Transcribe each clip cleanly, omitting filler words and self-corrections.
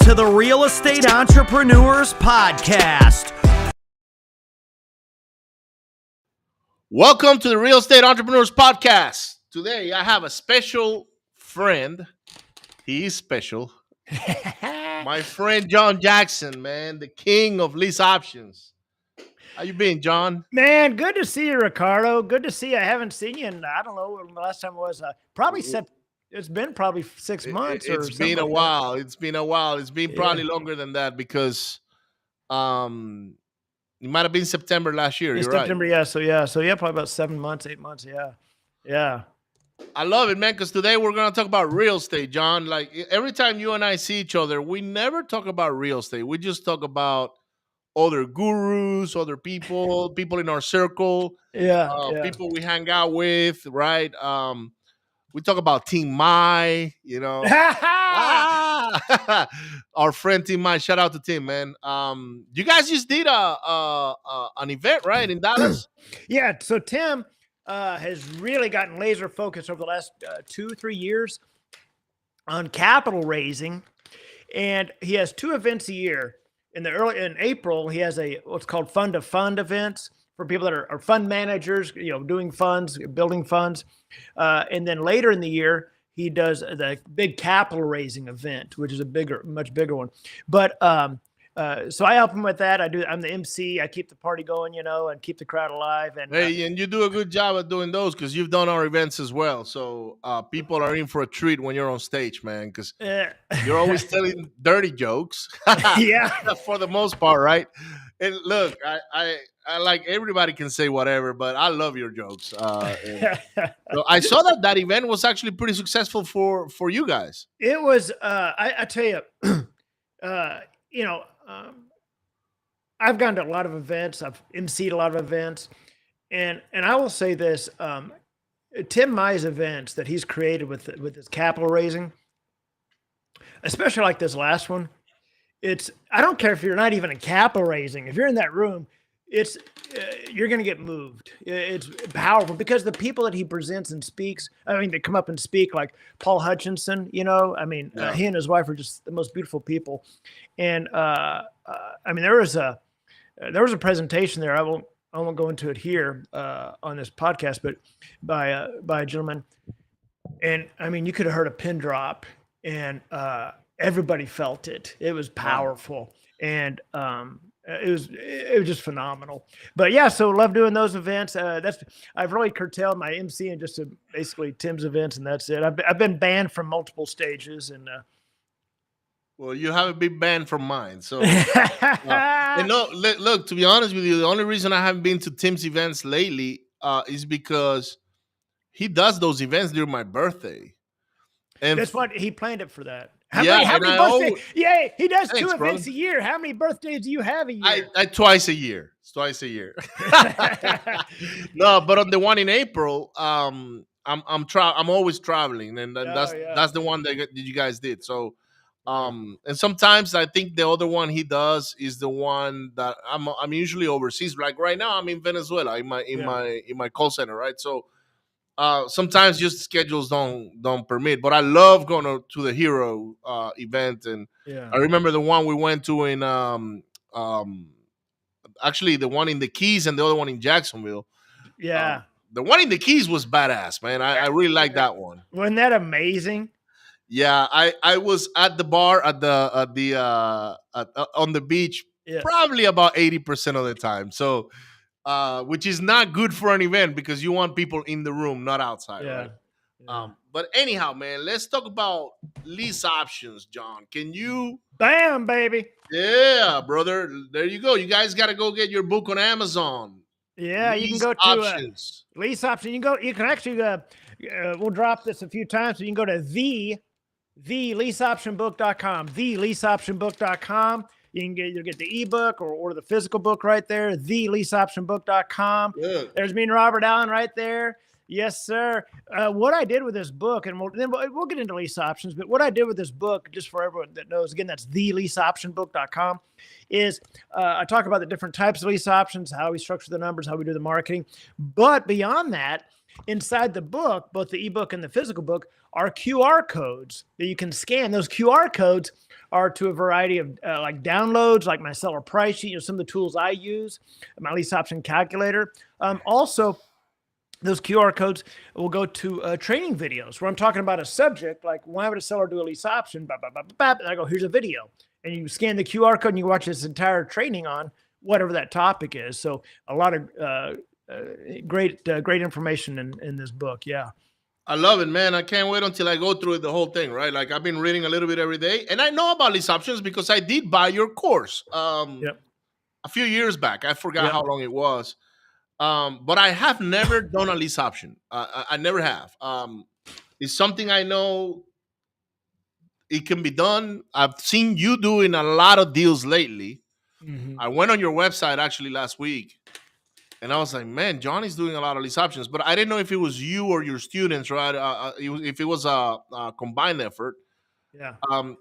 to the Real Estate Entrepreneurs Podcast. Welcome to the Real Estate Entrepreneurs Podcast. Today, I have a special friend. He is special. My friend John Jackson, man, the king of Lease Options. How you been, John? Man, good to see you, Ricardo. Good to see you. I haven't seen you in, I don't know, when the last time was. It's been probably 6 months. It's been a while. It's been a while. It's been probably longer than that because it might have been September last year. You're September, right. So probably about 7 months, 8 months. Yeah. I love it, man, because today we're going to talk about real estate, John. Like every time you and I see each other, we never talk about real estate. We just talk about other gurus, other people in our circle, people we hang out with, right? We talk about Team Mai, you know. Our friend Team Mai. Shout out to Tim, man. You guys just did an event, right, in Dallas? Yeah. So Tim has really gotten laser focused over the last 2-3 years on capital raising, and he has 2 events a year. In April, he has what's called fund to fund events for people that are fund managers, doing funds, building funds. And then later in the year, he does the big capital raising event, which is much bigger one. But so I help him with that. I'm the MC. I keep the party going, and keep the crowd alive. And and you do a good job at doing those because you've done our events as well. So people are in for a treat when you're on stage, man, because you're always telling dirty jokes. Yeah, for the most part, right? And look, I like everybody can say whatever, but I love your jokes. So I saw that event was actually pretty successful for you guys. It was. I tell you, I've gone to a lot of events. I've emceed a lot of events, and I will say this: Tim Mai's events that he's created with his capital raising, especially like this last one. I don't care if you're not even in capital raising. If you're in that room, you're going to get moved. It's powerful because the people that he presents and speaks, they come up and speak like Paul Hutchinson, he and his wife are just the most beautiful people. And there was a presentation there. I won't go into it here on this podcast, but by a gentleman. And you could have heard a pin drop, and everybody felt it. It was powerful. And it was just phenomenal. But yeah, so love doing those events. I've really curtailed my MCing just to basically Tim's events, and that's it. I've been banned from multiple stages, and well, you haven't been banned from mine. So look, to be honest with you, the only reason I haven't been to Tim's events lately is because he does those events during my birthday. And that's what he planned it for that. How many birthdays? Yeah, he does 2 events a year. How many birthdays do you have a year? I twice a year. It's twice a year. No, but on the one in April, I'm always traveling, and that's the one that you guys did. So, and sometimes I think the other one he does is the one that I'm usually overseas. Like right now, I'm in Venezuela in my call center, right? So. Sometimes just schedules don't permit, but I love going to the Hero event, and I remember the one we went to in actually the one in the Keys and the other one in Jacksonville. Yeah, the one in the Keys was badass, man. I really like that one. Wasn't that amazing? Yeah, I was at the bar on the beach probably about 80% of the time. So. Which is not good for an event because you want people in the room, not outside. Right? But anyhow, man, let's talk about Lease Options, John. Can you? Bam, baby. Yeah, brother. There you go. You guys got to go get your book on Amazon. Yeah, you can go to Lease Options. You can actually. We'll drop this a few times, so you can go to theleaseoptionbook.com. Theleaseoptionbook.com. You'll get the ebook or order the physical book right there. Theleaseoptionbook.com. There's me and Robert Allen right there. Yes, sir. What I did with this book, and we'll get into lease options, but what I did with this book, just for everyone that knows, again, that's theleaseoptionbook.com, is I talk about the different types of lease options, how we structure the numbers, how we do the marketing. But beyond that, inside the book, both the ebook and the physical book, are QR codes that you can scan. Those QR codes are to a variety of like downloads, like my seller price sheet, some of the tools I use, my lease option calculator. Also, those QR codes will go to training videos where I'm talking about a subject, like why would a seller do a lease option? And I go, here's a video. And you scan the QR code and you watch this entire training on whatever that topic is. So a lot of great information in this book. Yeah. I love it, man. I can't wait until I go through the whole thing, right? Like I've been reading a little bit every day, and I know about lease options because I did buy your course a few years back. I forgot how long it was. But I have never done a lease option. I never have. It's something I know it can be done. I've seen you doing a lot of deals lately. Mm-hmm. I went on your website actually last week, and I was like, man, Johnny's doing a lot of lease options. But I didn't know if it was you or your students, right? If it was a combined effort. Yeah.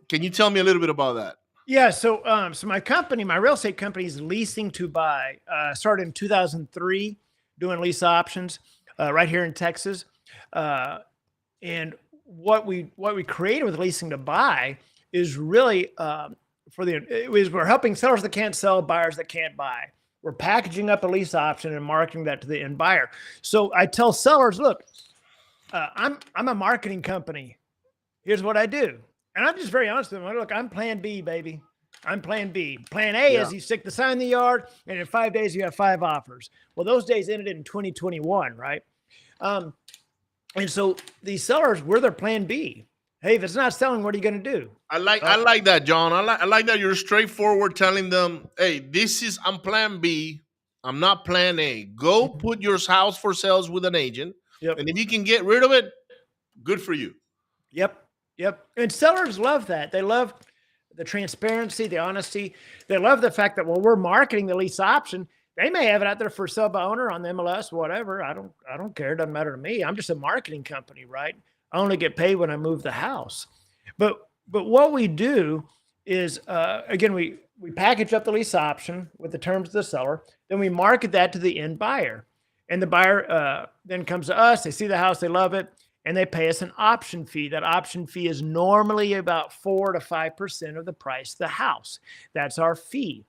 Can you tell me a little bit about that? Yeah. So my company, my real estate company is Leasing to Buy. Started in 2003 doing lease options right here in Texas. And what we created with Leasing to Buy is really we're helping sellers that can't sell, buyers that can't buy. We're packaging up a lease option and marketing that to the end buyer. So I tell sellers, look, I'm a marketing company. Here's what I do. And I'm just very honest with them. Look, I'm plan B, baby. I'm plan B. Plan A is you stick the sign in the yard, and in 5 days you have 5 offers. Well, those days ended in 2021, right? And so these sellers, we're their plan B. Hey, if it's not selling, what are you going to do? I like that, John. I like that you're straightforward telling them, hey, I'm plan B. I'm not plan A. Go put your house for sales with an agent. Yep. And if you can get rid of it, good for you. Yep. And sellers love that. They love the transparency, the honesty. They love the fact that when we're marketing the lease option, they may have it out there for sale by owner on the MLS, whatever. I don't care. It doesn't matter to me. I'm just a marketing company, right? I only get paid when I move the house. But what we do is, again, we package up the lease option with the terms of the seller. Then we market that to the end buyer. And the buyer then comes to us. They see the house. They love it. And they pay us an option fee. That option fee is normally about 4 to 5% of the price of the house. That's our fee.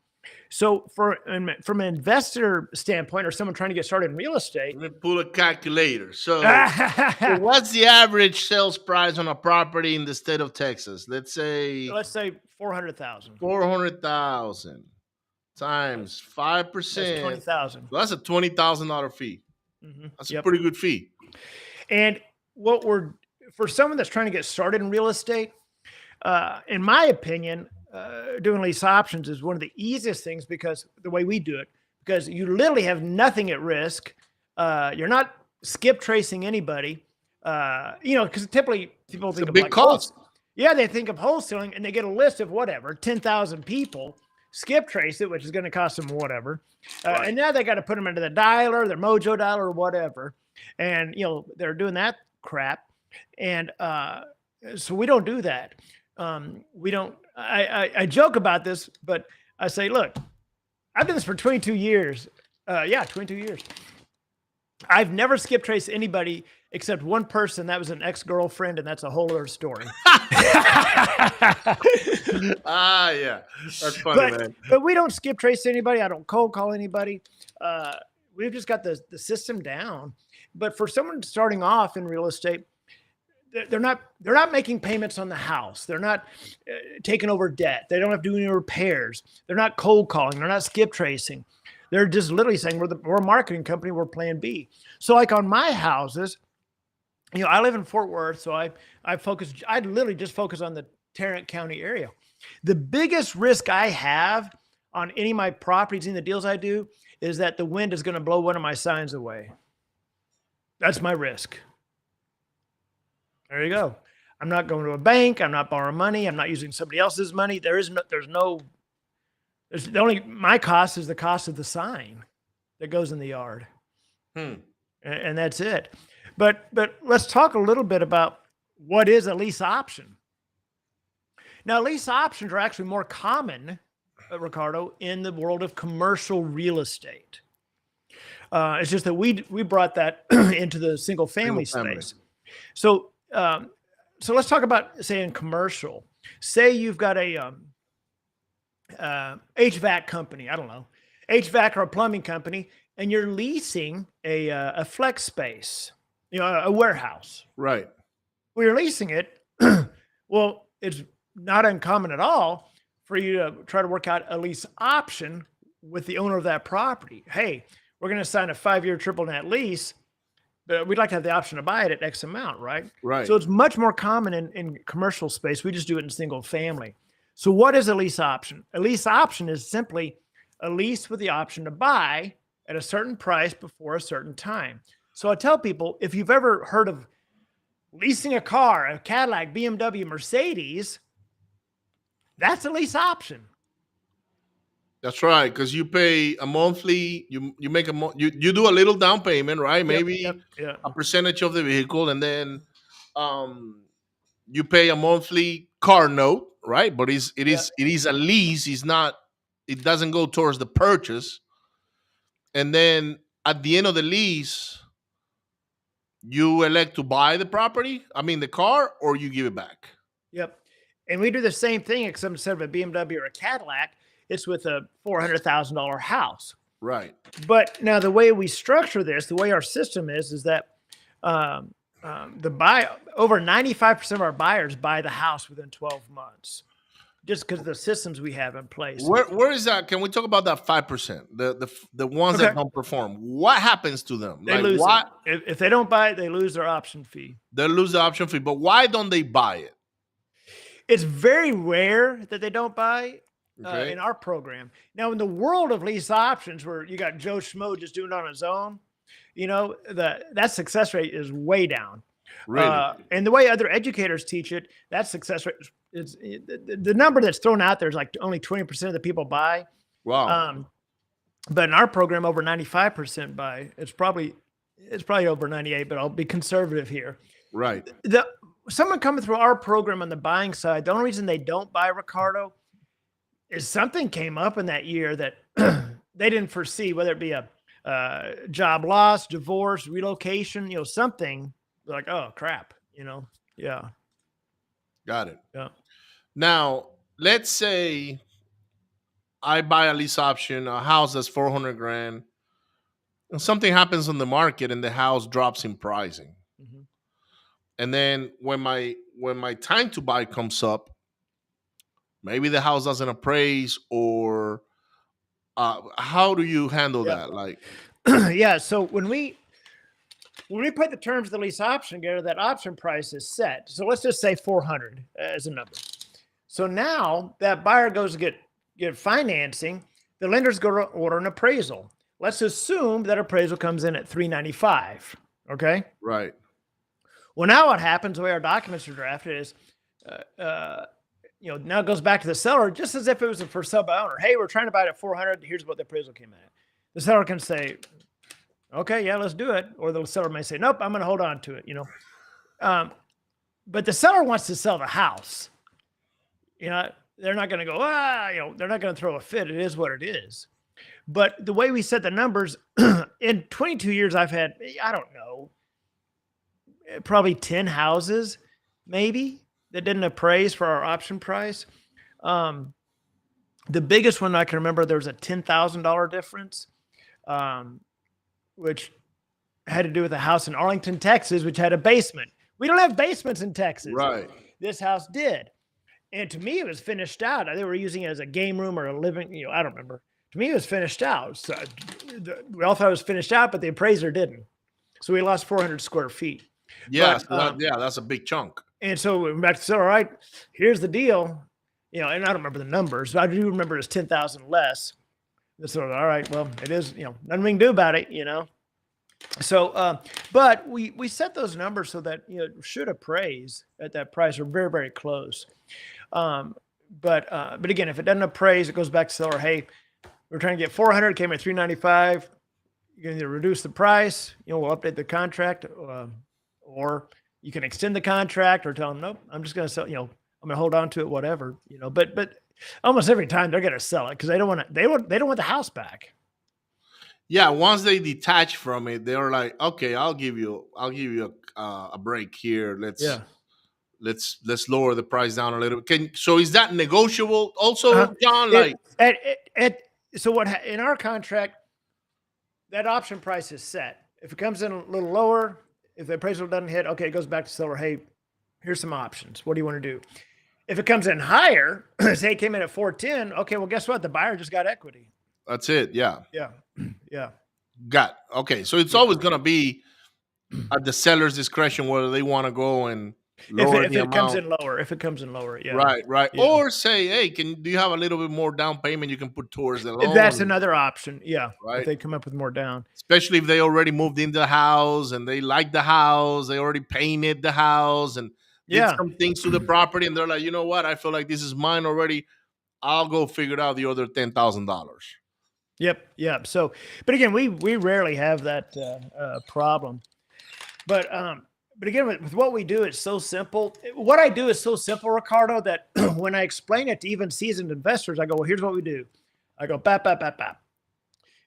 So from an investor standpoint or someone trying to get started in real estate. Let me pull a calculator. So what's the average sales price on a property in the state of Texas? Let's say $400,000. 400,000 times 5%. That's $20,000. So that's a $20,000 fee. Mm-hmm. That's a pretty good fee. And for someone that's trying to get started in real estate, in my opinion, doing lease options is one of the easiest things because the way we do it, because you literally have nothing at risk. You're not skip tracing anybody, because typically people think of big cost. Yeah, they think of wholesaling and they get a list of whatever, 10,000 people, skip trace it, which is going to cost them whatever. Right. And now they got to put them into the dialer, their Mojo dialer or whatever. And, they're doing that crap. And so we don't do that. We don't, I joke about this, but I say, look, I've done this for 22 years. 22 years. I've never skip traced anybody except one person. That was an ex-girlfriend, and that's a whole other story. Yeah. That's funny, man. But we don't skip trace anybody. I don't cold call anybody. We've just got the system down. But for someone starting off in real estate, they're not making payments on the house. They're not taking over debt. They don't have to do any repairs. They're not cold calling. They're not skip tracing. They're just literally saying we're a marketing company. We're plan B. So like on my houses, I live in Fort Worth. So I literally just focus on the Tarrant County area. The biggest risk I have on any of my properties in the deals I do is that the wind is going to blow one of my signs away. That's my risk. There you go. I'm not going to a bank. I'm not borrowing money. I'm not using somebody else's money. My cost is the cost of the sign that goes in the yard. And that's it. But let's talk a little bit about what is a lease option. Now, lease options are actually more common, Ricardo, in the world of commercial real estate. It's just that we brought that into the single family space. So so let's talk about, say, in commercial. Say you've got a HVAC company. I don't know, HVAC or a plumbing company, and you're leasing a flex space, a warehouse. Right. Well, you're leasing it. Well, it's not uncommon at all for you to try to work out a lease option with the owner of that property. Hey, we're going to sign a 5-year triple net lease, but we'd like to have the option to buy it at X amount, right? Right. So it's much more common in commercial space. We just do it in single family. So what is a lease option? A lease option is simply a lease with the option to buy at a certain price before a certain time. So I tell people, if you've ever heard of leasing a car, a Cadillac, BMW, Mercedes, that's a lease option. That's right, because you pay a monthly. You make you do a little down payment, right? Maybe a percentage of the vehicle, and then you pay a monthly car note, right? But it is a lease. It's not. It doesn't go towards the purchase. And then at the end of the lease, you elect to buy the property. I mean, the car, or you give it back. Yep. And we do the same thing, except instead of a BMW or a Cadillac, it's with a $400,000 house. Right. But now the way we structure this, the way our system is that over 95% of our buyers buy the house within 12 months, just because of the systems we have in place. Where is that? Can we talk about that 5%? The ones that don't perform. What happens to them? They lose it. If they don't buy it, they lose their option fee. They lose the option fee. But why don't they buy it? It's very rare that they don't buy in our program. Now, in the world of lease options, where you got Joe Schmo just doing it on his own, that success rate is way down. Really? And the way other educators teach it, that success rate is the number that's thrown out there is like only 20% of the people buy. Wow. But in our program, over 95% buy. It's probably over 98, but I'll be conservative here. Right. Someone coming through our program on the buying side, the only reason they don't buy, Ricardo, is something came up in that year that they didn't foresee, whether it be a job loss, divorce, relocation, something. They're like, oh crap, yeah. Got it. Yeah. Now, let's say I buy a lease option, a house that's $400,000, and something happens on the market and the house drops in pricing. Mm-hmm. And then when my time to buy comes up, maybe the house doesn't appraise, or how do you handle that? Like, yeah. So when we put the terms of the lease option together, that option price is set. So let's just say 400 as a number. So now that buyer goes to get financing, the lenders go to order an appraisal. Let's assume that appraisal comes in at 395. Okay. Right. Well, now what happens, the way our documents are drafted is, now it goes back to the seller, just as if it was a for sale by owner. Hey, we're trying to buy it at 400. Here's what the appraisal came in at. The seller can say, okay, yeah, let's do it. Or the seller may say, nope, I'm going to hold on to it, But the seller wants to sell the house. They're not going to go, they're not going to throw a fit. It is what it is. But the way we set the numbers, in 22 years, I've had, I don't know, probably 10 houses, maybe, that didn't appraise for our option price. The biggest one I can remember, there was a $10,000 difference, which had to do with a house in Arlington, Texas, which had a basement. We don't have basements in Texas. Right. This house did. And to me, it was finished out. They were using it as a game room or a living, I don't remember. To me, it was finished out. So we all thought it was finished out, but the appraiser didn't. So we lost 400 square feet. Yeah, that's a big chunk. And so we went back to say, all right, here's the deal. And I don't remember the numbers, but I do remember it was 10,000 less. So, all right, well, it is, nothing we can do about it, So, but we set those numbers so that, it should appraise at that price or very, very close. But again, if it doesn't appraise, it goes back to seller, hey, we're trying to get 400, came at 395. You can either reduce the price, we'll update the contract, or you can extend the contract or tell them, nope, I'm just going to sell, I'm going to hold on to it, whatever, but almost every time they're going to sell it because they don't want the house back. Yeah, once they detach from it, they're like, okay, I'll give you a break here. Yeah. Let's lower the price down a little. So is that negotiable Uh, also, John? it, Like, so in our contract, that option price is set. If it comes in a little lower, if the appraisal doesn't hit, okay, it goes back to seller. Hey, here's some options. What do you want to do? If it comes in higher, say it came in at 410, okay, well, guess what? The buyer just got equity. that's it. Yeah, Yeah. Yeah. okay. So it's always gonna be at the seller's discretion whether they want to go and lower If the it comes amount. in lower, yeah. Right. Yeah. Or say, hey, do you have a little bit more down payment you can put towards the That's loan? another option. Yeah. Right. If they come up with more down. Especially if they already moved into the house and they like the house, they already painted the house and did some things to the property, and they're like, you know what? I feel like this is mine already. I'll go figure out the other $10,000. Yep. So, but again, we rarely have that problem. But again, with what we do, it's so simple. What I do is so simple, Ricardo, that when I explain it to even seasoned investors, I go, well, here's what we do. I go, bap, bap, bap, bap.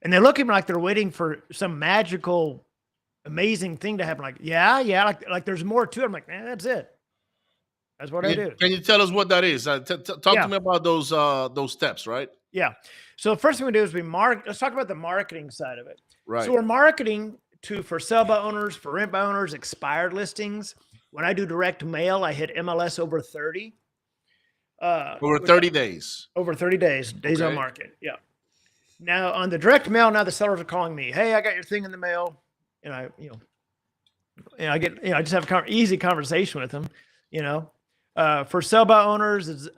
And they're looking like they're waiting for some magical, amazing thing to happen. Like, yeah, like there's more to it. I'm like, man, that's it. That's what I do. Can you tell us what that is? Talk to me about those steps, right? Yeah. So the first thing we do is let's talk about the marketing side of it. Right. So we're marketing for sell by owners, for rent by owners, expired listings. When I do direct mail, I hit MLS over 30. Over 30 days. Over 30 days on market. Yeah. Now on the direct mail, now the sellers are calling me. Hey, I got your thing in the mail. And I just have an easy conversation with them, for sell by owners, it's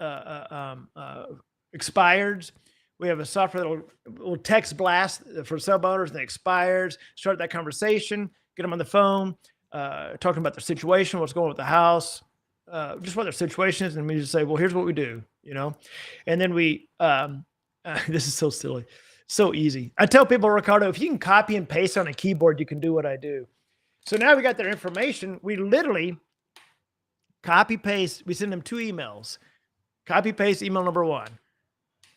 expireds. We have a software that will text blast for sell by owners and the expireds, start that conversation, get them on the phone, talking about their situation, what's going on with the house, just what their situation is. And we just say, well, here's what we do, and then we, this is so silly, so easy. I tell people, Ricardo, if you can copy and paste on a keyboard, you can do what I do. So now we got their information. We literally copy paste. We send them 2 emails. Copy paste email number 1.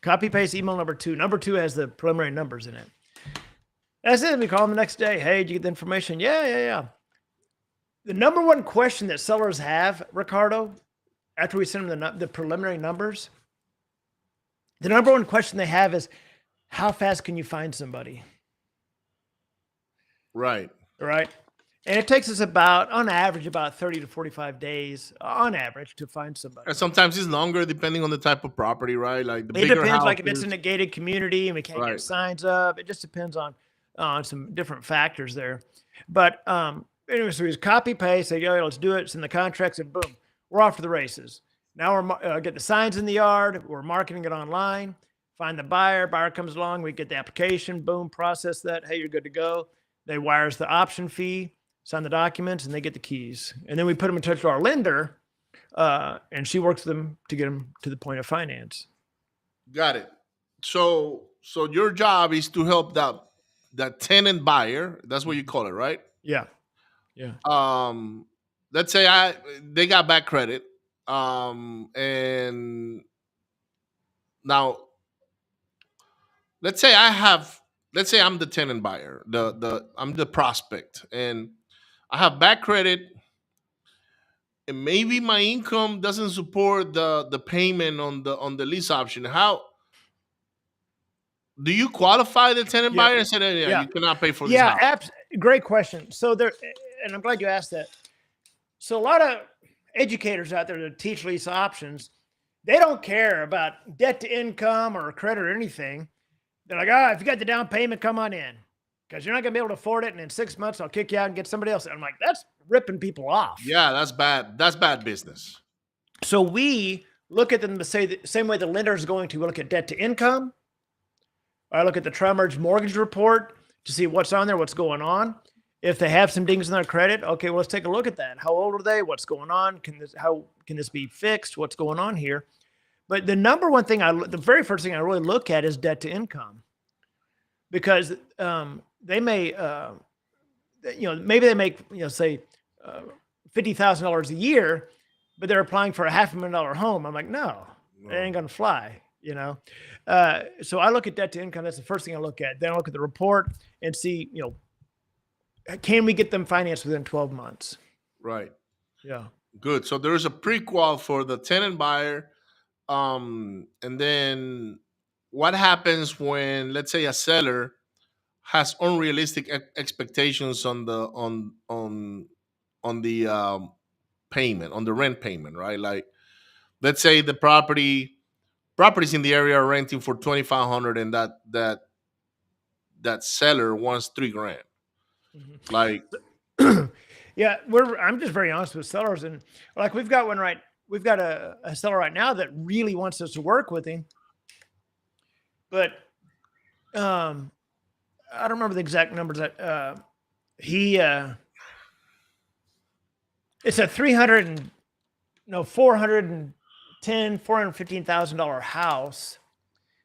Copy paste email number 2. Number 2 has the preliminary numbers in it. That's it. We call them the next day. Hey, did you get the information? Yeah. The number one question that sellers have, Ricardo, after we send them the preliminary numbers, the number one question they have is, how fast can you find somebody? Right. And it takes us on average, about 30 to 45 days on average to find somebody. And sometimes it's longer depending on the type of property, right? Like it depends, like if it's in a gated community and we can't get signs up, it just depends on some different factors there. But anyway, so we just copy paste, say, yo, let's do it. It's in the contracts, and boom, we're off to the races. Now we're get the signs in the yard. We're marketing it online. Find the buyer. Buyer comes along. We get the application. Boom, process that. Hey, you're good to go. They wire us the option fee, sign the documents, and they get the keys. And then we put them in touch with our lender, and she works with them to get them to the point of finance. Got it. So your job is to help that tenant buyer. That's what you call it, right? Yeah. Let's say they got bad credit, and now let's say I'm the tenant buyer, I'm the prospect, and I have bad credit, and maybe my income doesn't support the payment on the lease option. How do you qualify the tenant buyer and say, you cannot pay for this house? Great question. So and I'm glad you asked that. So a lot of educators out there that teach lease options, they don't care about debt to income or credit or anything. They're like, if you got the down payment, come on in, because you're not going to be able to afford it. And in 6 months, I'll kick you out and get somebody else. I'm like, that's ripping people off. Yeah, that's bad. That's bad business. So we look at them the same way the lender is going to. We look at debt to income. I look at the tri-merge mortgage report to see what's on there, what's going on. If they have some dings in their credit, okay, well, let's take a look at that. How old are they? What's going on? How can this be fixed? What's going on here? But the number one thing, the very first thing I really look at is debt to income, because they may, maybe they make, say, $50,000 a year, but they're applying for a $500,000 home. I'm like, no, it ain't gonna fly. you know. So I look at debt to income. That's the first thing I look at. Then I look at the report and see, can we get them financed within 12 months? Right. Yeah. Good. So there is a prequal for the tenant buyer. And then what happens when, let's say, a seller has unrealistic expectations on the payment, on the rent payment, right? Like, let's say the properties in the area are renting for 2,500, and that seller wants $3,000. Like, Yeah, I'm just very honest with sellers, and like we've got a seller right now that really wants us to work with him, but I don't remember the exact numbers that he it's a 415,000 house,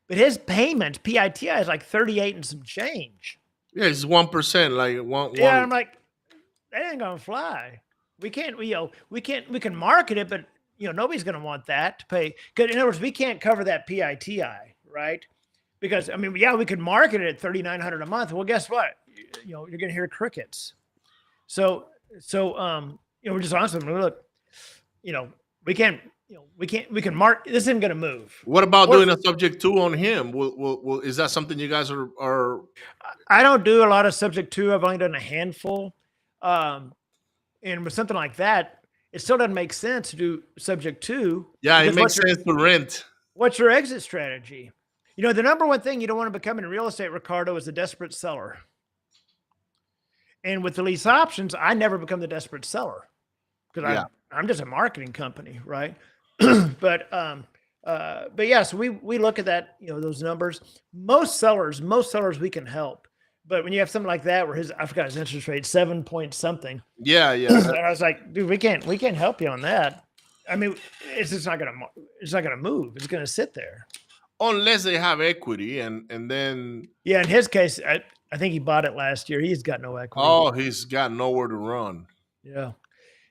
but his payment PITI is like 38 and some change. yeah, it's 1%. Like one. Yeah, I'm like, that ain't gonna fly. We can market it, but nobody's gonna want that to pay. Because in other words, we can't cover that PITI, right? Because I mean, yeah, we could market it at $3,900 a month. Well, guess what? You're gonna hear crickets. So we're just honest with them. Look, we can mark. This isn't gonna move. What about doing a subject to on him? Will is that something you guys are? I don't do a lot of subject to. I've only done a handful. And with something like that, it still doesn't make sense to do subject to. Yeah, it makes sense to rent. What's your exit strategy? The number one thing you don't want to become in real estate, Ricardo, is a desperate seller. And with the lease options, I never become the desperate seller because I'm just a marketing company, right? But yeah, so we look at that, those numbers. Most sellers we can help. But when you have something like that where I forgot his interest rate, 7 point something. Yeah. And I was like, dude, we can't help you on that. I mean, it's just not gonna move. It's gonna sit there. Unless they have equity and then. Yeah, in his case, I think he bought it last year. He's got no equity. Oh, he's got nowhere to run. Yeah.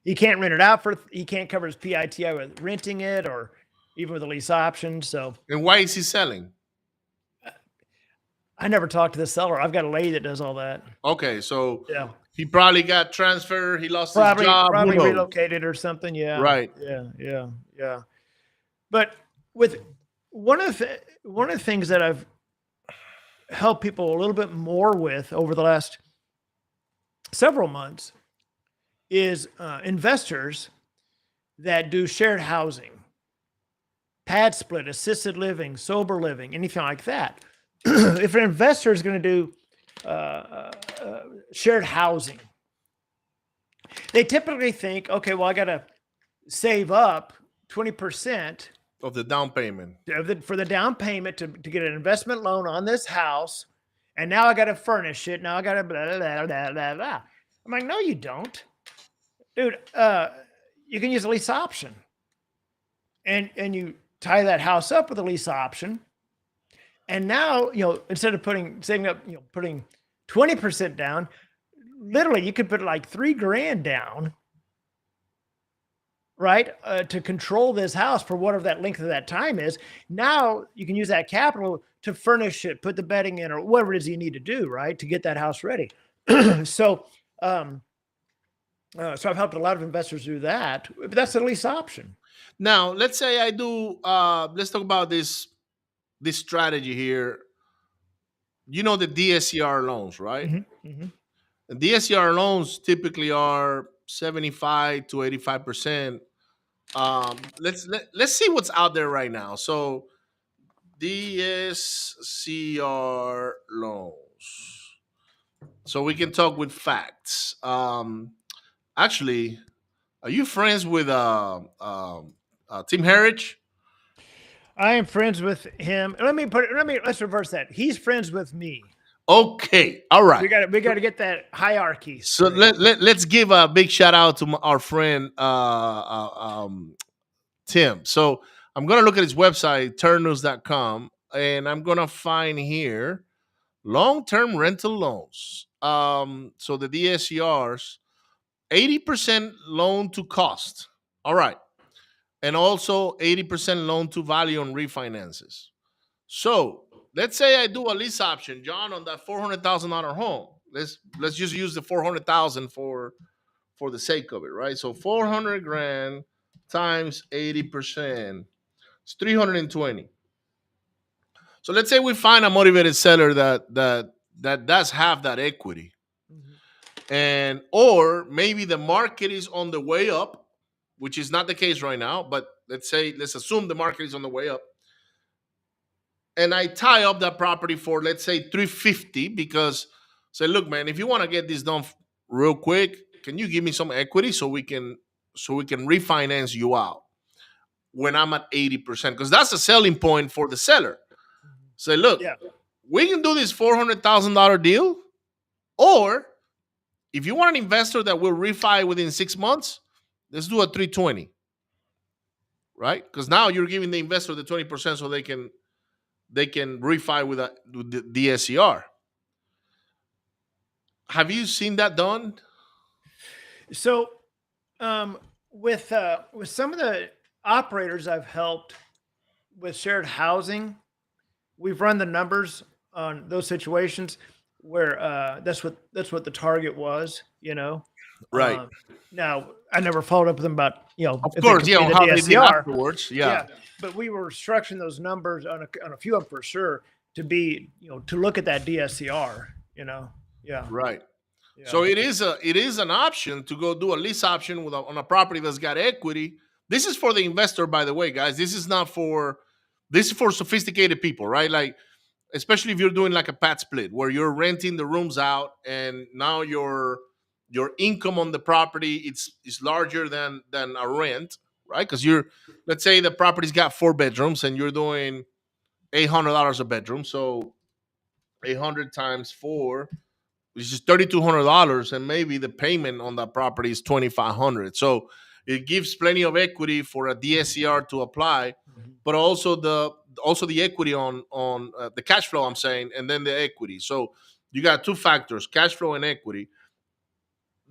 He can't rent it out he can't cover his PITI with renting it or even with a lease option. So. And why is he selling? I never talked to the seller. I've got a lady that does all that. Okay, so yeah, he probably got transferred. He lost his job. Probably relocated or something. Yeah. Right. Yeah. But with one of the things that I've helped people a little bit more with over the last several months is investors that do shared housing, pad split, assisted living, sober living, anything like that. If an investor is going to do shared housing, they typically think, okay, well, I got to save up 20% of the down payment for the down payment to get an investment loan on this house, and now I got to furnish it. Now I got to blah, blah, blah, blah, blah. I'm like, no, you don't, dude. You can use a lease option, and you tie that house up with a lease option. And now, instead of putting 20% down, literally you could put like $3,000 down, right? To control this house for whatever that length of that time is. Now you can use that capital to furnish it, put the bedding in, or whatever it is you need to do, right? To get that house ready. So I've helped a lot of investors do that, but that's a lease option. Now, let's say I do, let's talk about this strategy here. The DSCR loans, right? Mm-hmm. The DSCR loans typically are 75 to 85%. Let's see what's out there right now. So DSCR loans. So we can talk with facts. Actually, are you friends with Tim Herridge? I am friends with him. Let's reverse that. He's friends with me. Okay, all right. We got to get that hierarchy. So let's give a big shout out to our friend Tim. So I'm gonna look at his website, turnnews.com, and I'm gonna find here long-term rental loans. So the DSCRs, 80% loan to cost. All right. And also 80% loan to value on refinances. So let's say I do a lease option, John, on that $400,000 home. Let's just use the 400,000 for the sake of it, right? So 400 grand times 80%. It's 320. So let's say we find a motivated seller that does have that equity. And or maybe the market is on the way up, which is not the case right now, but let's assume the market is on the way up. And I tie up that property for, let's say, 350 because say, look, man, if you want to get this done real quick, can you give me some equity so we can refinance you out when I'm at 80%? Because that's a selling point for the seller. Say, look, we can do this $400,000 deal, or if you want an investor that will refi within 6 months, let's do a 320, right? Because now you're giving the investor the 20% so they can refi with the DSCR. Have you seen that done? So, with some of the operators I've helped with shared housing, we've run the numbers on those situations where that's what the target was, Right. Now I never followed up with them about, of course, on how they did afterwards. Yeah. But we were structuring those numbers on a few of them for sure to be, to look at that DSCR, Yeah. Right. Yeah. So it is an option to go do a lease option on a property that's got equity. This is for the investor, by the way, guys. This is for sophisticated people, right? Like, especially if you're doing like a pad split where you're renting the rooms out and now your income on the property is larger than a rent, right? Because let's say the property's got 4 bedrooms and you're doing $800 a bedroom. So 800 times 4, which is $3,200, and maybe the payment on that property is $2,500. So it gives plenty of equity for a DSCR to apply, but also the equity on the cash flow, I'm saying, and then the equity. So you got 2 factors, cash flow and equity.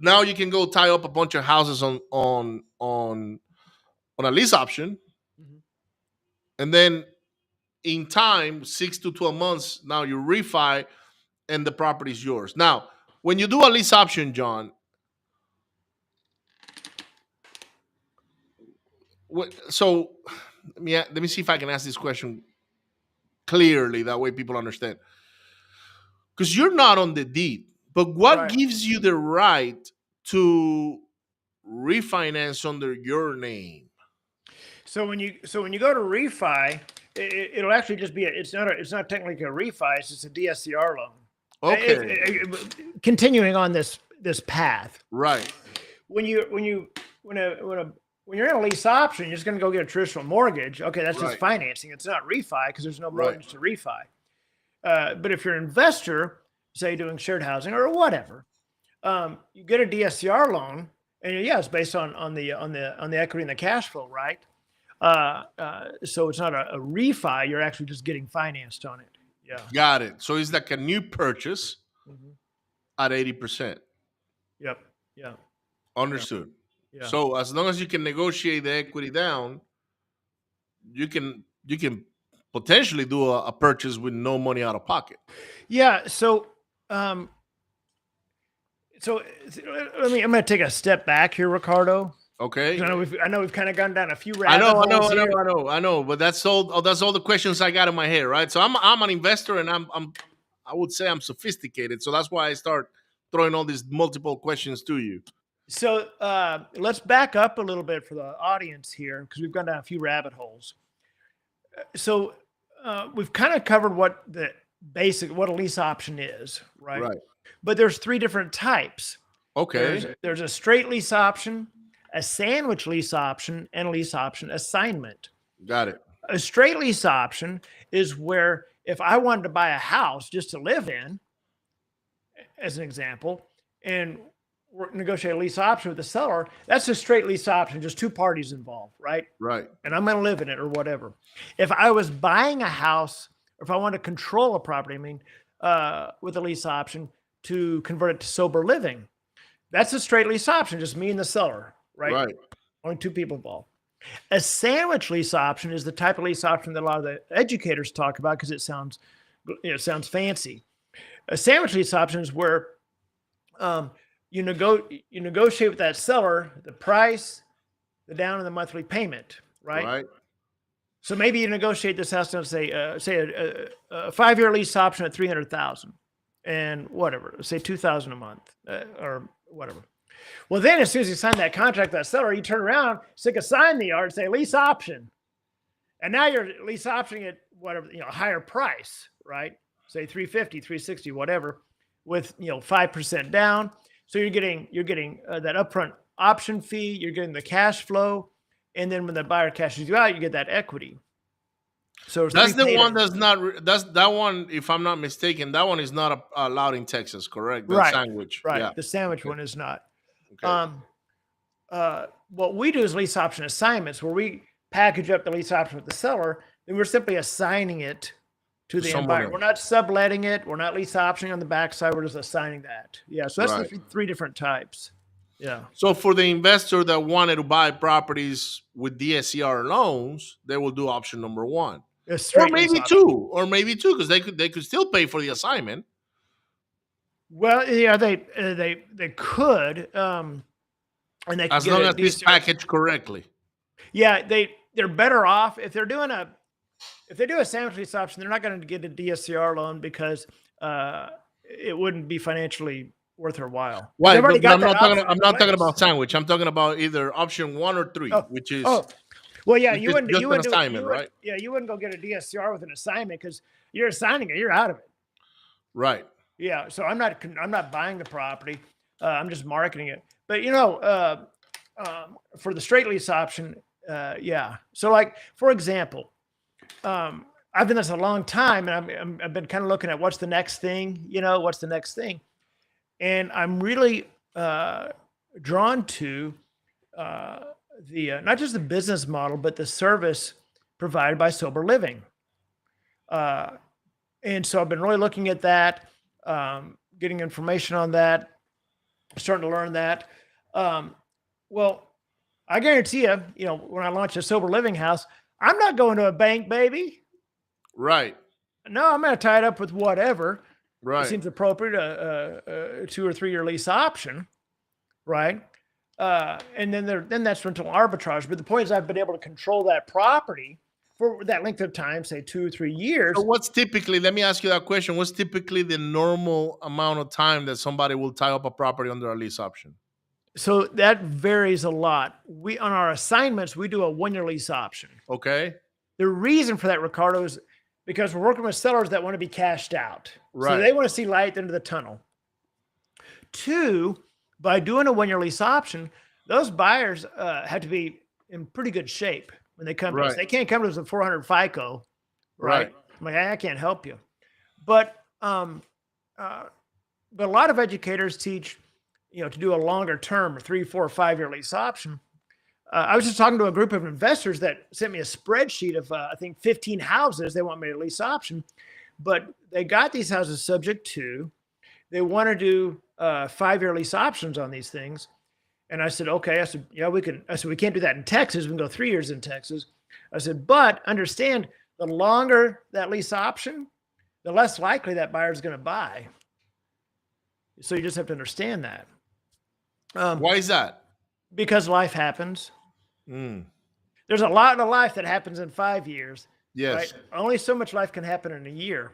Now you can go tie up a bunch of houses on a lease option, and then in time, 6 to 12 months, now you refi and the property is yours. Now, when you do a lease option, John, so let me see if I can ask this question clearly. That way people understand. Because you're not on the deed, but what gives you the right to refinance under your name? So when you go to refi, it'll actually just be it's not technically a refi, it's just a DSCR loan. Okay. Continuing on this path. Right. When you're in a lease option, you're just going to go get a traditional mortgage. Okay, that's just financing. It's not refi because there's no mortgage to refi. But if you're an investor, say doing shared housing or whatever, you get a DSCR loan, and it's based on the equity and the cash flow, right? So it's not a refi. You're actually just getting financed on it. Yeah. Got it. So it's like a new purchase at 80%. Yep. Yeah. Understood. Yeah. So as long as you can negotiate the equity down, you can potentially do a purchase with no money out of pocket. Yeah. So I'm going to take a step back here, Ricardo. Okay. I know we've kind of gone down a few rabbit holes. I know. But that's all the questions I got in my head, right? So I'm an investor, and I would say I'm sophisticated. So that's why I start throwing all these multiple questions to you. So let's back up a little bit for the audience here, because we've gone down a few rabbit holes. So we've kind of covered what a lease option is, right? Right. But there's 3 different types. Okay. There's a straight lease option, a sandwich lease option, and a lease option assignment. Got it. A straight lease option is where if I wanted to buy a house just to live in, as an example, and negotiate a lease option with the seller, that's a straight lease option, just 2 parties involved, right? Right. And I'm going to live in it or whatever. If I was buying a house, or if I want to control a property, with a lease option to convert it to sober living, that's a straight lease option, just me and the seller, right? Right. Only 2 people involved. A sandwich lease option is the type of lease option that a lot of the educators talk about because it sounds fancy. A sandwich lease option is where you negotiate with that seller the price, the down, and the monthly payment, right? Right. So maybe you negotiate this house down, say a 5-year lease option at $300,000 and whatever, say $2,000 a month or whatever. Well, then as soon as you sign that contract with that seller, you turn around, stick a sign in the yard, say lease option. And now you're lease optioning at whatever, a higher price, right? Say 350, 360, whatever, with 5% down. So you're getting that upfront option fee, you're getting the cash flow, and then when the buyer cashes you out, you get that equity. So that's the one that's not. That's that one. If I'm not mistaken, that one is not allowed in Texas, correct? The right. sandwich, right? Yeah. The sandwich one is not. Okay. What we do is lease option assignments, where we package up the lease option with the seller, and we're simply assigning it to the end buyer. else. We're not subletting it. We're not lease optioning on the backside. We're just assigning that. Yeah. So that's the three different types. Yeah. So for the investor that wanted to buy properties with DSCR loans, they will do option number one, or maybe two, because they could still pay for the assignment. Well, yeah, they could, and they as long as it's packaged correctly. Yeah, they're better off if they do a sandwich lease option. They're not going to get a DSCR loan because it wouldn't be financially worth their while. Why? I'm not talking about sandwich. I'm talking about either option 1 or 3, which is well, yeah, you wouldn't an assignment, right? Yeah, you wouldn't go get a DSCR with an assignment because you're assigning it, you're out of it. Right. Yeah, so I'm not buying the property. I'm just marketing it. But for the straight lease option, yeah. So like for example, I've done this a long time, and I've been kind of looking at what's the next thing. What's the next thing? And I'm really drawn to the not just the business model, but the service provided by sober living. And so I've been really looking at that, getting information on that, starting to learn that. Well, I guarantee you, when I launch a sober living house, I'm not going to a bank, baby. Right. No, I'm going to tie it up with whatever. Right. It seems appropriate, a 2 or 3 year lease option, right? And then that's rental arbitrage. But the point is, I've been able to control that property for that length of time, say 2 or 3 years. So what's typically? Let me ask you that question. What's typically the normal amount of time that somebody will tie up a property under a lease option? So that varies a lot. On our assignments, we do a 1-year lease option. Okay. The reason for that, Ricardo, is because we're working with sellers that want to be cashed out. Right. So they want to see light at the end of the tunnel. 2, by doing a 1-year lease option, those buyers have to be in pretty good shape when they come to us. They can't come to us with 400 FICO, right? I'm like, I can't help you. But a lot of educators teach, to do a longer term, 3, 4, 5-year lease option. I was just talking to a group of investors that sent me a spreadsheet of, I think, 15 houses they want me to lease option, but they got these houses subject to, they want to do 5-year lease options on these things. And I said, okay. I said, yeah, we can. I said, we can't do that in Texas. We can go 3 years in Texas. I said, but understand, the longer that lease option, the less likely that buyer is going to buy. So you just have to understand that. Why is that? Because life happens. There's a lot of life that happens in 5 years. Yes. Right? Only so much life can happen in a year.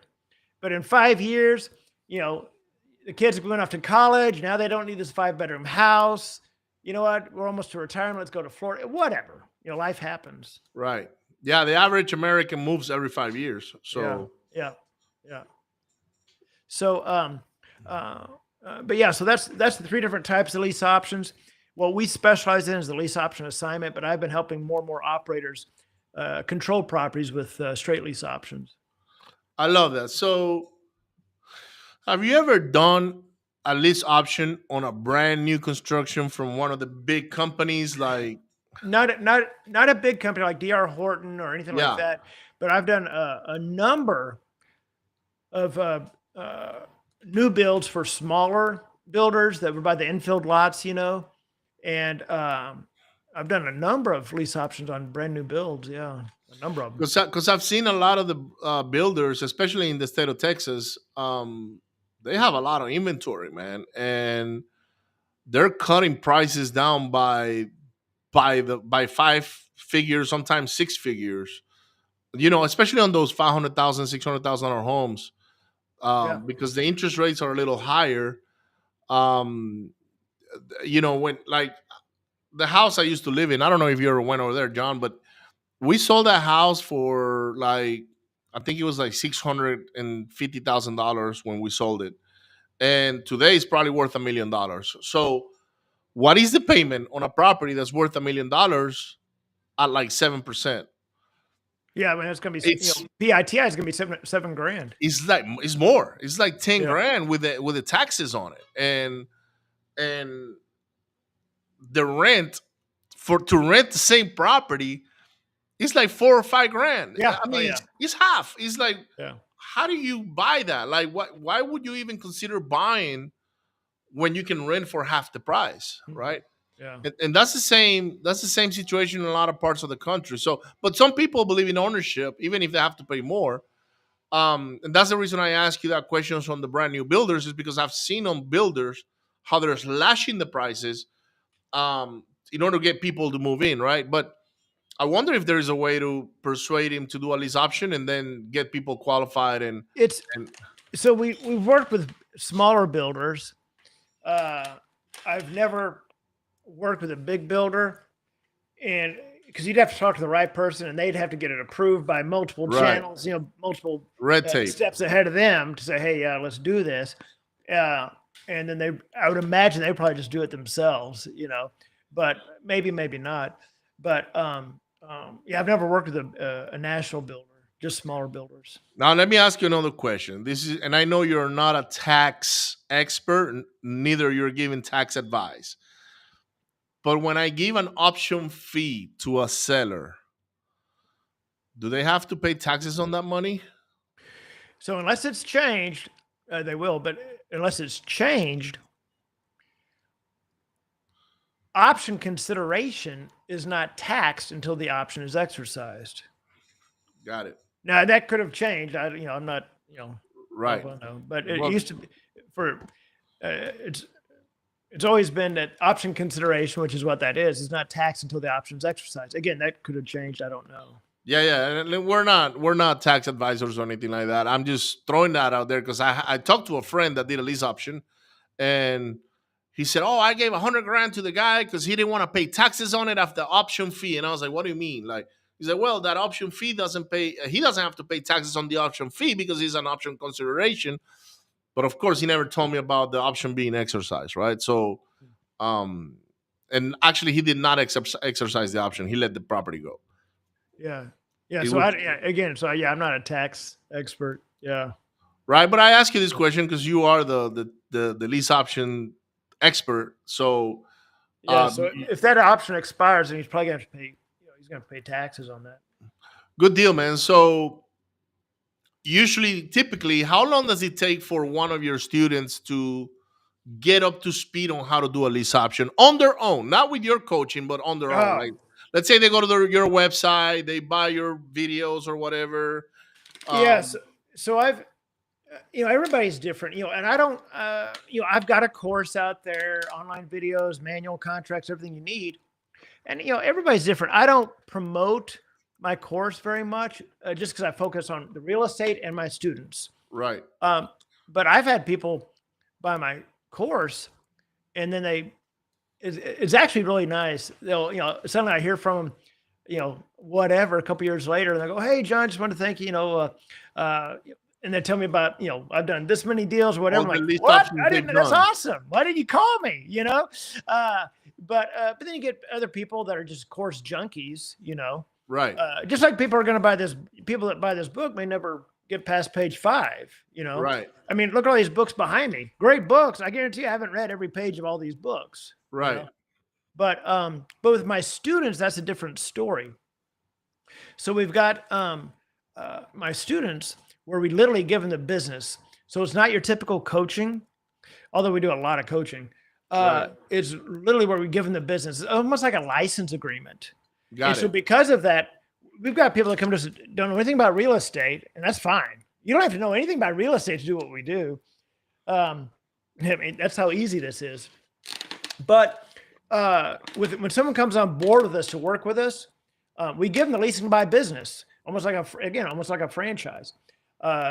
But in 5 years, the kids are going off to college. Now they don't need this 5-bedroom house. You know what? We're almost to retirement. Let's go to Florida. Whatever. Life happens. Right. Yeah. The average American moves every 5 years. So yeah. So but yeah, so that's the 3 different types of lease options. What we specialize in is the lease option assignment, but I've been helping more and more operators control properties with straight lease options. I love that. So have you ever done a lease option on a brand new construction from one of the big companies? Like not a big company like DR Horton or anything like that, but I've done a number of new builds for smaller builders that would buy the infield lots, and I've done a number of lease options on brand new builds. Yeah, a number of them. Because I've seen a lot of the builders, especially in the state of Texas, they have a lot of inventory, man, and they're cutting prices down by 5 figures, sometimes 6 figures. Especially on those $500,000, $600,000 homes, Yeah. because the interest rates are a little higher. Um, when like the house I used to live in, I don't know if you ever went over there, John, but we sold that house for like, I think it was like $650,000 when we sold it, and today it's probably worth $1 million. So, what is the payment on a property that's worth $1 million at like 7%? Yeah, I mean, it's going to be, It's PITI is going to be seven grand. it's more. It's like 10 Yeah. grand with the taxes on it, and the rent to rent the same property, it's like 4 or 5 grand. Yeah. I mean, yeah. it's half. It's like, Yeah. how do you buy that? Like, why would you even consider buying when you can rent for half the price, right? Yeah. And that's the same situation in a lot of parts of the country. So, but some people believe in ownership, even if they have to pay more. And that's the reason I ask you that questions on the brand new builders, is because I've seen on builders how they're slashing the prices in order to get people to move in, right? But I wonder if there is a way to persuade him to do a lease option and then get people qualified and So we've worked with smaller builders. I've never worked with a big builder, and because you'd have to talk to the right person, and they'd have to get it approved by multiple channels, multiple red tape steps ahead of them to say, hey, yeah, let's do this. And then I would imagine they probably just do it themselves, but maybe not. But yeah, I've never worked with a national builder, just smaller builders. Now, let me ask you another question. And I know you're not a tax expert, neither you're giving tax advice. But when I give an option fee to a seller, do they have to pay taxes on that money? So unless it's changed, they will. But unless it's changed, option consideration is not taxed until the option is exercised. Got it. Now that could have changed. I'm not, right. I don't know, but it used to be it's always been that option consideration, which is what that is not taxed until the option's exercised. Again, that could have changed. I don't know. Yeah. And we're not tax advisors or anything like that. I'm just throwing that out there because I talked to a friend that did a lease option, and he said, "Oh, I gave $100,000 to the guy because he didn't want to pay taxes on it after the option fee." And I was like, "What do you mean?" Like, he said, "Well, that option fee doesn't pay. He doesn't have to pay taxes on the option fee because it's an option consideration." But of course, he never told me about the option being exercised, right? So, and actually, he did not exercise the option. He let the property go. Yeah. So I'm not a tax expert. Yeah. Right, but I ask you this question because you are the lease option expert. So, so if that option expires, then he's probably going to have to pay. He's going to pay taxes on that. Good deal, man. So, typically, how long does it take for one of your students to get up to speed on how to do a lease option on their own, not with your coaching, but on their own? Like, let's say they go to your website, they buy your videos or whatever. Yes. So I've, everybody's different, and I don't, I've got a course out there, online videos, manual contracts, everything you need. And, everybody's different. I don't promote my course very much just because I focus on the real estate and my students. Right. But I've had people buy my course, and then it's actually really nice. They'll, suddenly I hear from them, whatever, a couple years later, and they go, "Hey, John, just want to thank you, and they tell me about, I've done this many deals, whatever." I'm like, what? That's awesome. Why did you call me? But then you get other people that are just course junkies, Right. Just like people that buy this book may never get past page 5, Right. I mean, look at all these books behind me. Great books. I guarantee you I haven't read every page of all these books. Right. But with my students, that's a different story. So we've got my students where we literally give them the business. So it's not your typical coaching, although we do a lot of coaching. It's literally where we give them the business. It's almost like a license agreement. Got So it. because of that, we've got people that come to us that don't know anything about real estate, and that's fine. You don't have to know anything about real estate to do what we do. I mean, that's how easy this is. But when someone comes on board with us to work with us, we give them the leasing by business, almost like a franchise.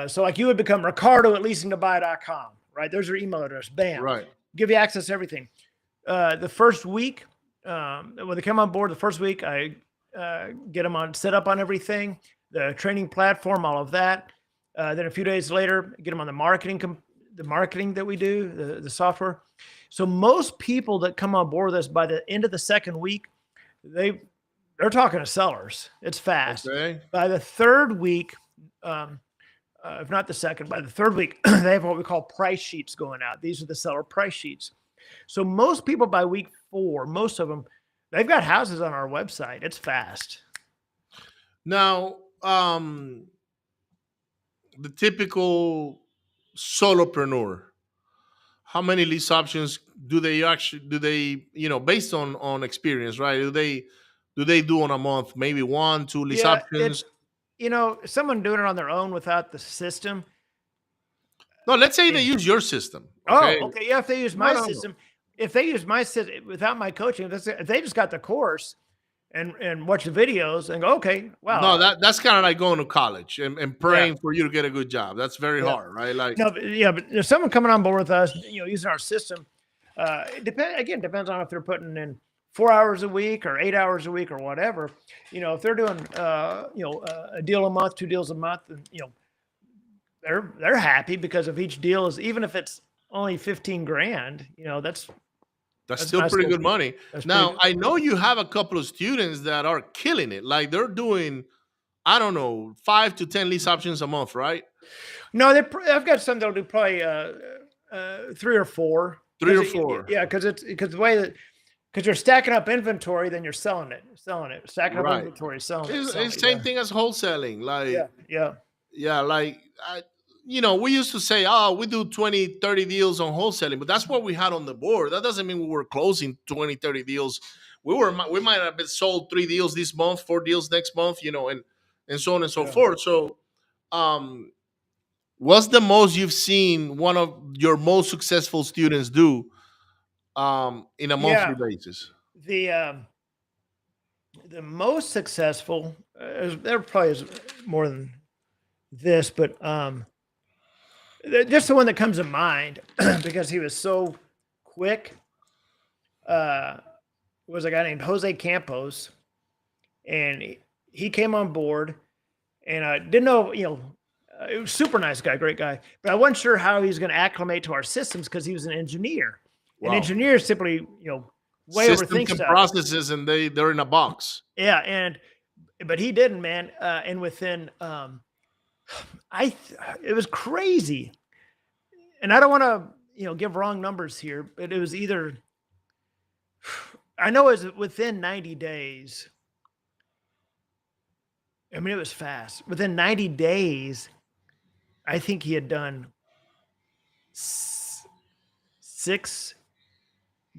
So like you would become Ricardo at leasingtobuy.com, right? There's your email address. Bam. Right. Give you access to everything. The first week, when they come on board, the first week I get them set up on everything, the training platform, all of that. Then a few days later, get them on the marketing that we do, the software. So most people that come on board with us by the end of the second week, they're talking to sellers. It's fast. Okay. By the third week, if not the second, by the third week, they have what we call price sheets going out. These are the seller price sheets. So most people by week 4, most of them, they've got houses on our website. It's fast. Now, the typical solopreneur, how many lease options do they, based on experience, right? Do they do on a month? Maybe 1, 2 lease options? Someone doing it on their own without the system. No, let's say they use your system. Okay? Oh, okay. Yeah, if they use my system, if they use my system without my coaching, if they just got the course and watch the videos and go, okay, wow. No, that's kind of like going to college and praying for you to get a good job. That's very hard, right? Like, but if someone coming on board with us, using our system, it depends on if they're putting in 4 hours a week or 8 hours a week or whatever. If they're doing a deal a month, 2 deals a month, and they're happy because if each deal is, even if it's only $15,000, that's still pretty good money. Now, I know you have a couple of students that are killing it. Like they're doing, I don't know, 5 to 10 lease options a month, right? No, I've got some that'll do probably 3 or 4. 3 or 4. Yeah, because the way that, because you're stacking up inventory, then you're selling it, stacking up inventory, selling it. It's the same thing as wholesaling. Like, yeah. Like, we used to say, we do 20, 30 deals on wholesaling, but that's what we had on the board. That doesn't mean we were closing 20, 30 deals. We might have been sold 3 deals this month, 4 deals next month, and so on and so forth. So, what's the most you've seen one of your most successful students do in a monthly basis? The most successful, there probably is more than this, but just the one that comes to mind because he was so quick was a guy named Jose Campos, and he came on board, and I didn't know, it was a super nice guy, great guy, but I wasn't sure how he was going to acclimate to our systems because he was an engineer. Wow. And engineers simply, way overthink stuff. Processes, and they're in a box. Yeah, but he didn't, man. And within, it was crazy. And I don't want to, give wrong numbers here, but it was either, I know it was within 90 days. I mean, it was fast. Within 90 days, I think he had done 6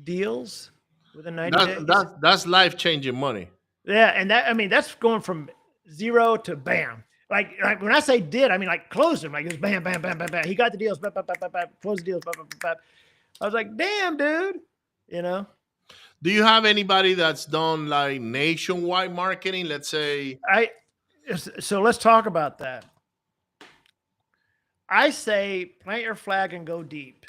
deals within 90 days. That's life-changing money. Yeah, and that's going from 0 to bam. Like when I say did, I mean like closed them. Like it was bam, bam, bam, bam, bam. He got the deals, bam, bam, bam, bam, bam, closed the deals, bam, bam, bam, bam. I was like, damn, dude. Do you have anybody that's done like nationwide marketing? Let's say. So let's talk about that. I say plant your flag and go deep.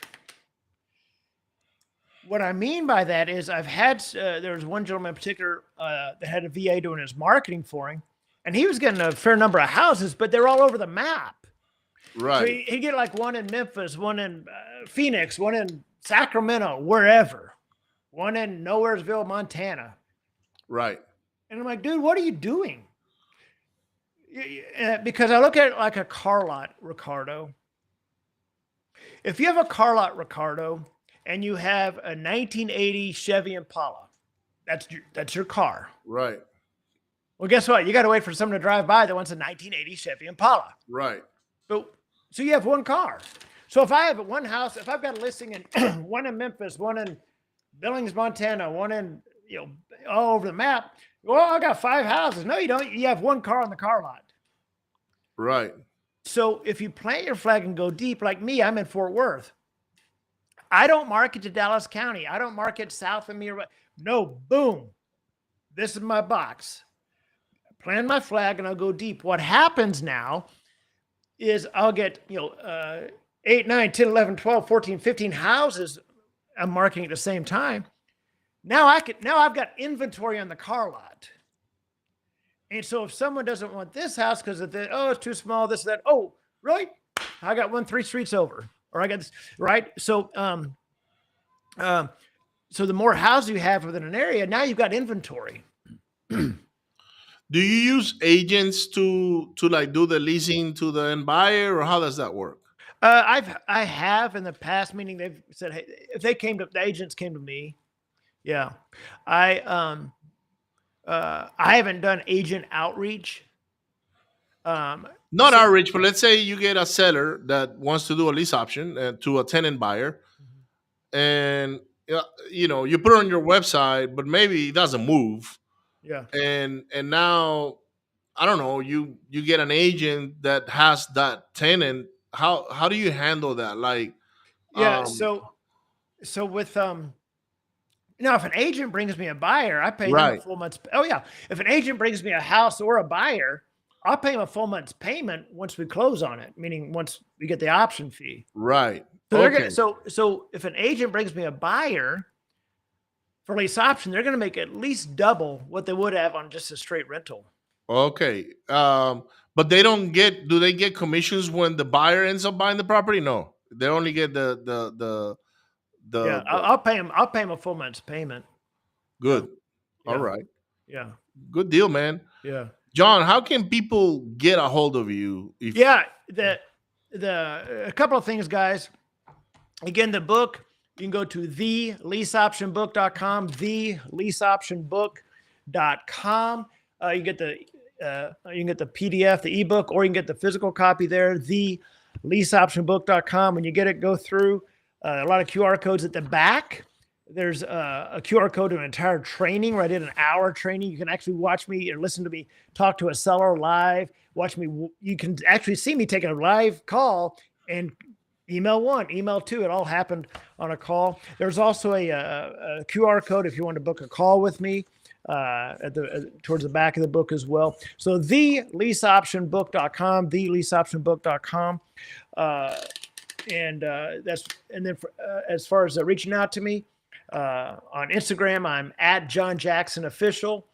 What I mean by that is I've had, there was one gentleman in particular that had a VA doing his marketing for him, and he was getting a fair number of houses, but they're all over the map. Right. So he'd get like one in Memphis, one in Phoenix, one in Sacramento, wherever, one in Nowheresville, Montana. Right. And I'm like, dude, what are you doing? Because I look at it like a car lot, Ricardo. If you have a car lot, Ricardo, and you have a 1980 Chevy Impala, that's your car. Right. Well, guess what? You got to wait for someone to drive by that wants a 1980 Chevy Impala. Right. So you have one car. So if I have one house, if I've got a listing in one in Memphis, one in Billings, Montana, one in, all over the map. Well, I got 5 houses. No, you don't. You have 1 car on the car lot. Right. So if you plant your flag and go deep, like me, I'm in Fort Worth. I don't market to Dallas County. I don't market south of me. No, boom. This is my box. Plant my flag and I'll go deep. What happens now is I'll get, 8, 9, 10, 11, 12, 14, 15 houses I'm marketing at the same time. Now I've got inventory on the car lot. And so if someone doesn't want this house because it's too small, this, that, oh, really? I got one 3 streets over, or I got this, right? So, so the more houses you have within an area, now you've got inventory. Do you use agents to like do the leasing to the end buyer, or how does that work? I have in the past, meaning they've said, hey, if the agents came to me. Yeah. I haven't done agent outreach. Not outreach, but let's say you get a seller that wants to do a lease option to a tenant buyer, and you put it on your website, but maybe it doesn't move. Yeah. And now, I don't know, you get an agent that has that tenant. How do you handle that? Like, yeah. So with now, if an agent brings me a buyer, I pay them a full month's. Oh yeah, if an agent brings me a house or a buyer, I'll pay them a full month's payment once we close on it. Meaning once we get the option fee. Right. So they're gonna, so if an agent brings me a buyer for lease option, they're going to make at least double what they would have on just a straight rental. Okay. But they don't get. Do they get commissions when the buyer ends up buying the property? No, they only get the. Yeah, I'll pay him. I'll pay him a full month's payment. Good. Yeah. All right. Yeah. Good deal, man. Yeah. John, how can people get a hold of you? A couple of things, guys. Again, the book, you can go to theleaseoptionbook.com, theleaseoptionbook.com. You get the PDF, the ebook, or you can get the physical copy there, theleaseoptionbook.com. When you get it, go through a lot of QR codes at the back. There's a QR code to an entire training where I did an hour training. You can actually watch me or listen to me talk to a seller live. Watch me. You can actually see me taking a live call and email 1, email 2. It all happened on a call. There's also a QR code if you want to book a call with me towards the back of the book as well. So theleaseoptionbook.com, theleaseoptionbook.com. And then as far as reaching out to me on Instagram, I'm at John Jackson Official,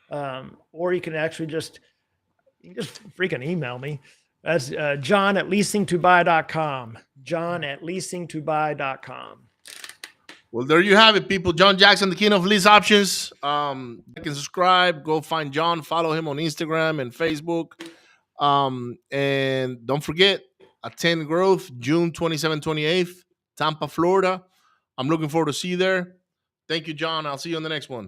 or you can actually just freaking email me. That's John at leasingtobuy.com. John at leasingtobuy.com. Well, there you have it, people. John Jackson, the king of lease options. You can subscribe. Go find John. Follow him on Instagram and Facebook. And don't forget, Attend Growth, June 27th, 28th, Tampa, Florida. I'm looking forward to see you there. Thank you, John. I'll see you on the next one.